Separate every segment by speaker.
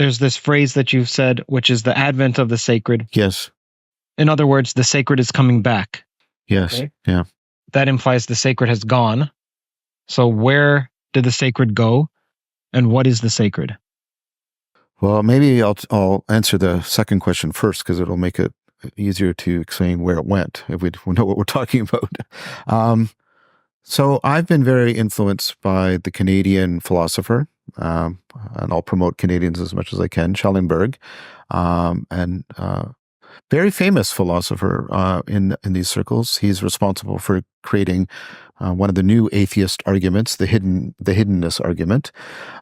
Speaker 1: there's this phrase that you've said, which is the advent of the sacred.
Speaker 2: Yes.
Speaker 1: In other words, the sacred is coming back.
Speaker 2: Yes.
Speaker 1: Okay?
Speaker 2: Yeah.
Speaker 1: That implies the sacred has gone. So where did the sacred go? And what is the sacred?
Speaker 2: Well, maybe I'll answer the second question first, because it'll make it easier to explain where it went if we know what we're talking about. So I've been very influenced by the Canadian philosopher, and I'll promote Canadians as much as I can, Schellenberg, and very famous philosopher in these circles. He's responsible for creating one of the new atheist arguments, the hiddenness argument,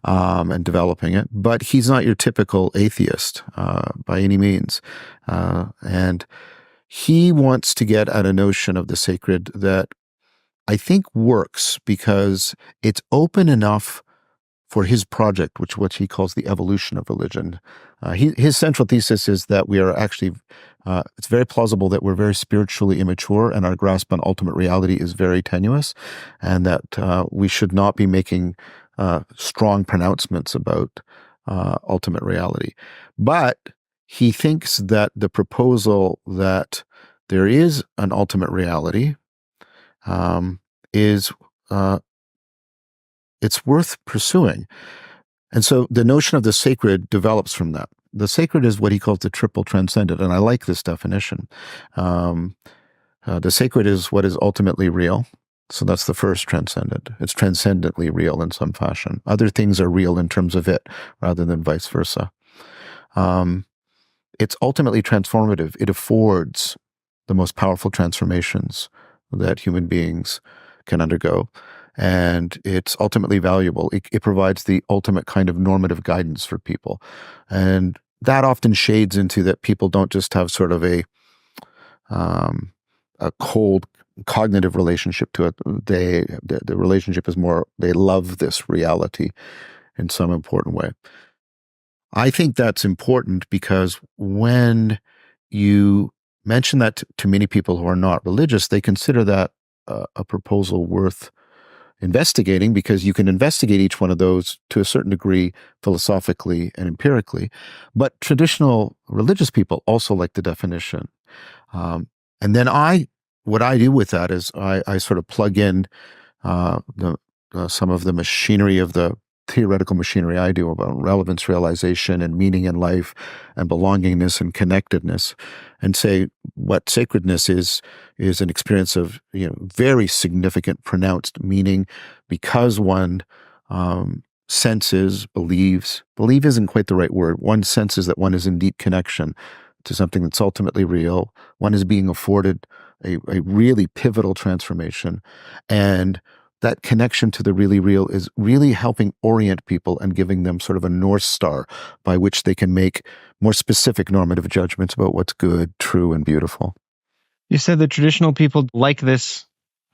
Speaker 2: and developing it. But he's not your typical atheist by any means, and he wants to get at a notion of the sacred that I think works because it's open enough for his project, which he calls the evolution of religion. His central thesis is that we are actually, it's very plausible that we're very spiritually immature and our grasp on ultimate reality is very tenuous, and that we should not be making strong pronouncements about ultimate reality. But he thinks that the proposal that there is an ultimate reality is it's worth pursuing. And so the notion of the sacred develops from that. The sacred is what he calls the triple transcendent, and I like this definition. The sacred is what is ultimately real. So that's the first transcendent. It's transcendently real in some fashion. Other things are real in terms of it rather than vice versa. It's ultimately transformative. It affords the most powerful transformations that human beings can undergo. And it's ultimately valuable. It provides the ultimate kind of normative guidance for people. And that often shades into that people don't just have sort of a cold cognitive relationship to it. The relationship is more, they love this reality in some important way. I think that's important because when you mention that to many people who are not religious, they consider that a proposal worth investigating, because you can investigate each one of those to a certain degree philosophically and empirically. But traditional religious people also like the definition. And then what I do with that is I sort of plug in some of the machinery of the theoretical machinery I do about relevance, realization, and meaning in life, and belongingness and connectedness, and say what sacredness is an experience of very significant, pronounced meaning, because one senses, believes. Believe isn't quite the right word. One senses that one is in deep connection to something that's ultimately real. One is being afforded a really pivotal transformation, and that connection to the really real is really helping orient people and giving them sort of a North Star by which they can make more specific normative judgments about what's good, true, and beautiful.
Speaker 1: You said the traditional people like this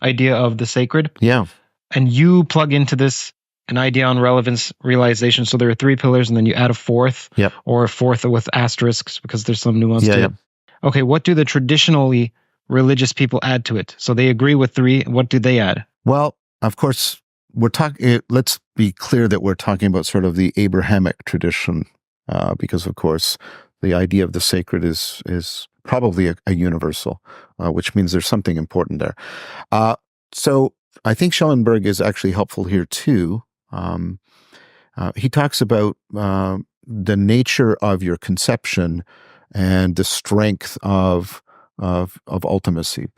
Speaker 1: idea of the sacred.
Speaker 2: Yeah.
Speaker 1: And you plug into this an idea on relevance, realization. So there are three pillars, and then you add a fourth,
Speaker 2: yep,
Speaker 1: or a fourth with asterisks because there's some nuance to it.
Speaker 2: Yep.
Speaker 1: Okay, what do the traditionally religious people add to it? So they agree with three. What do they add?
Speaker 2: Well, of course, we're talking. Let's be clear that we're talking about sort of the Abrahamic tradition, because of course the idea of the sacred is probably a universal, which means there's something important there. So I think Schellenberg is actually helpful here too. He talks about the nature of your conception and the strength of ultimacy.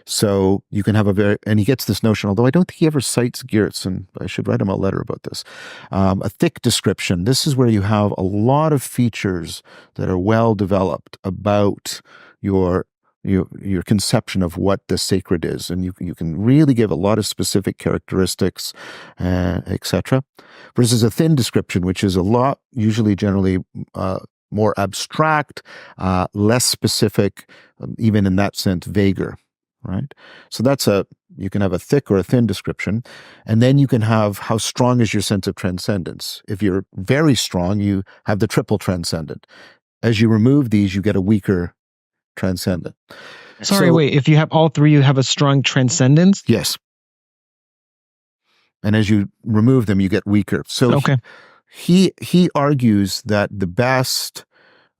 Speaker 2: So you can have and he gets this notion, although I don't think he ever cites Geertz, and I should write him a letter about this, a thick description. This is where you have a lot of features that are well developed about your conception of what the sacred is, and you can really give a lot of specific characteristics, etc. Versus a thin description, which is a lot, usually generally more abstract, less specific, even in that sense, vaguer, right? So you can have a thick or a thin description, and then you can have how strong is your sense of transcendence. If you're very strong, you have the triple transcendent. As you remove these, you get a weaker transcendent.
Speaker 1: Sorry, wait, if you have all three, you have a strong transcendence?
Speaker 2: Yes. And as you remove them, you get weaker. So
Speaker 1: okay.
Speaker 2: He argues that the best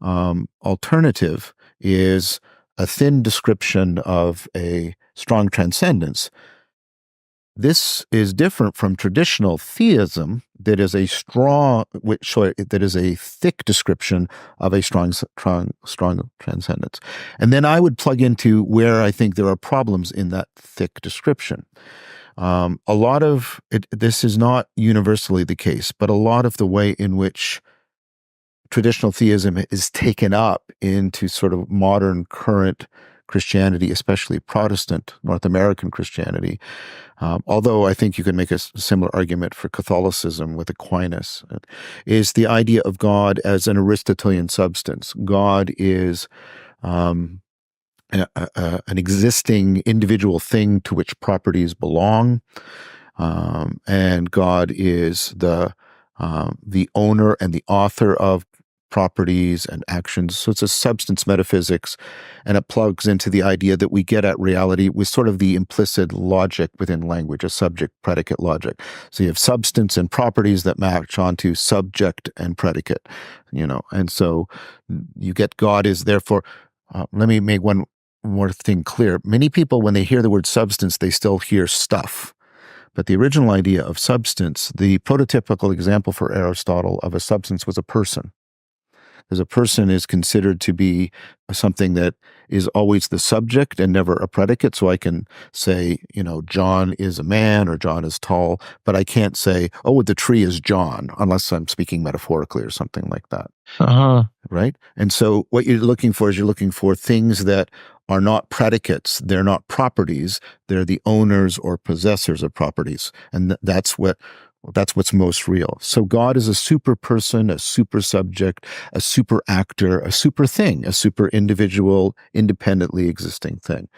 Speaker 2: alternative is a thin description of a strong transcendence. This is different from traditional theism, that is a thick description of a strong transcendence. And then I would plug into where I think there are problems in that thick description. A lot of it, this is not universally the case, but a lot of the way in which traditional theism is taken up into sort of modern current Christianity, especially Protestant North American Christianity, although I think you can make a similar argument for Catholicism with Aquinas, is the idea of God as an Aristotelian substance. God is an existing individual thing to which properties belong, and God is the owner and the author of properties and actions. So it's a substance metaphysics, and it plugs into the idea that we get at reality with sort of the implicit logic within language, a subject-predicate logic. So you have substance and properties that match onto subject and predicate, and so you get God is therefore, let me make one more thing clear. Many people, when they hear the word substance, they still hear stuff. But the original idea of substance, the prototypical example for Aristotle of a substance was a person. Because a person is considered to be something that is always the subject and never a predicate. So I can say, John is a man or John is tall, but I can't say, oh, the tree is John, unless I'm speaking metaphorically or something like that.
Speaker 1: Uh-huh.
Speaker 2: Right? And so what you're looking for is you're looking for things that are not predicates. They're not properties. They're the owners or possessors of properties. And that's what's most real. So God is a super person, a super subject, a super actor, a super thing, a super individual, independently existing thing.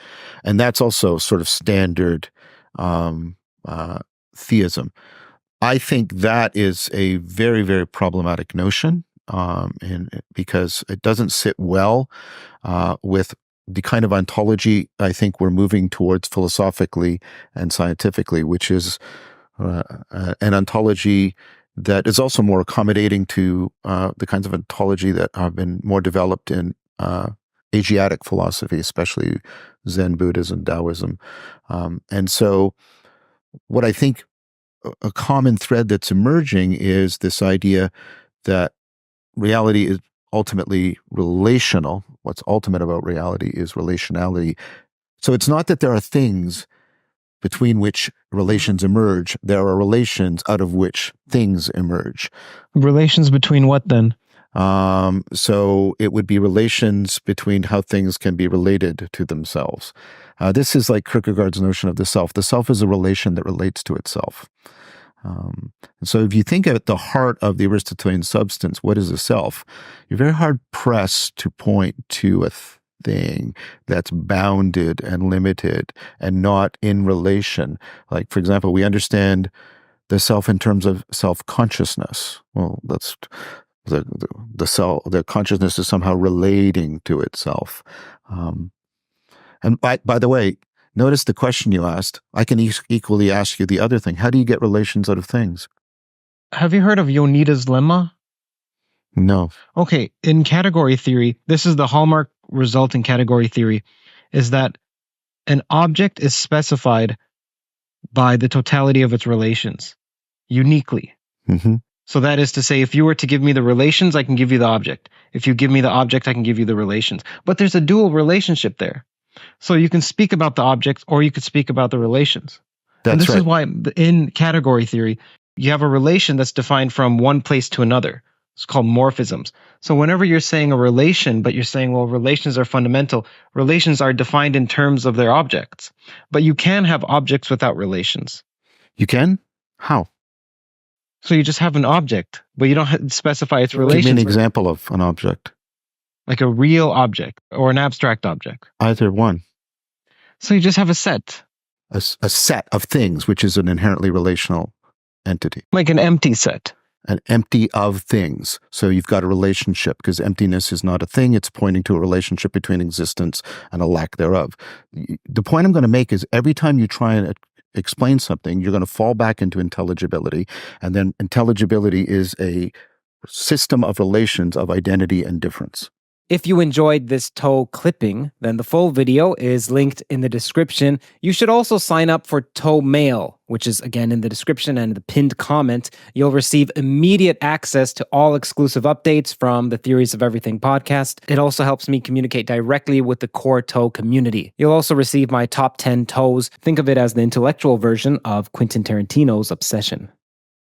Speaker 2: And that's also sort of standard theism. I think that is a very, very problematic notion, because it doesn't sit well with the kind of ontology I think we're moving towards philosophically and scientifically, which is an ontology that is also more accommodating to the kinds of ontology that have been more developed in Asiatic philosophy, especially Zen Buddhism, Taoism. And so what I think a common thread that's emerging is this idea that reality is ultimately relational. What's ultimate about reality is relationality. So it's not that there are things between which relations emerge. There are relations out of which things emerge.
Speaker 1: Relations between what then?
Speaker 2: So it would be relations between how things can be related to themselves. This is like Kierkegaard's notion of the self. The self is a relation that relates to itself. And so if you think at the heart of the Aristotelian substance, what is a self? You're very hard pressed to point to a thing that's bounded and limited and not in relation. Like, for example, we understand the self in terms of self-consciousness. Well, that's the self. The consciousness is somehow relating to itself. And by the way, notice the question you asked. I can equally ask you the other thing. How do you get relations out of things?
Speaker 1: Have you heard of Yonita's lemma?
Speaker 2: No.
Speaker 1: Okay, in category theory, this is the hallmark result in category theory, is that an object is specified by the totality of its relations, uniquely.
Speaker 2: Mm-hmm.
Speaker 1: So that is to say, if you were to give me the relations, I can give you the object. If you give me the object, I can give you the relations. But there's a dual relationship there. So you can speak about the object or you could speak about the relations. And this is why in category theory, you have a relation that's defined from one place to another. It's called morphisms. So whenever you're saying a relation, but you're saying, well, relations are fundamental, relations are defined in terms of their objects. But you can have objects without relations.
Speaker 2: You can? How?
Speaker 1: So you just have an object, but you don't specify its relations.
Speaker 2: Give me an example of an object.
Speaker 1: Like a real object or an abstract object.
Speaker 2: Either one.
Speaker 1: So you just have a set.
Speaker 2: A set of things, which is an inherently relational entity.
Speaker 1: Like an empty set.
Speaker 2: An empty of things. So you've got a relationship, because emptiness is not a thing. It's pointing to a relationship between existence and a lack thereof. The point I'm going to make is every time you try and explain something, you're going to fall back into intelligibility. And then intelligibility is a system of relations of identity and difference.
Speaker 1: If you enjoyed this toe clipping, then the full video is linked in the description. You should also sign up for Toe Mail, which is again in the description and the pinned comment. You'll receive immediate access to all exclusive updates from the Theories of Everything podcast. It also helps me communicate directly with the core toe community. You'll also receive my top 10 toes. Think of it as the intellectual version of Quentin Tarantino's Obsession.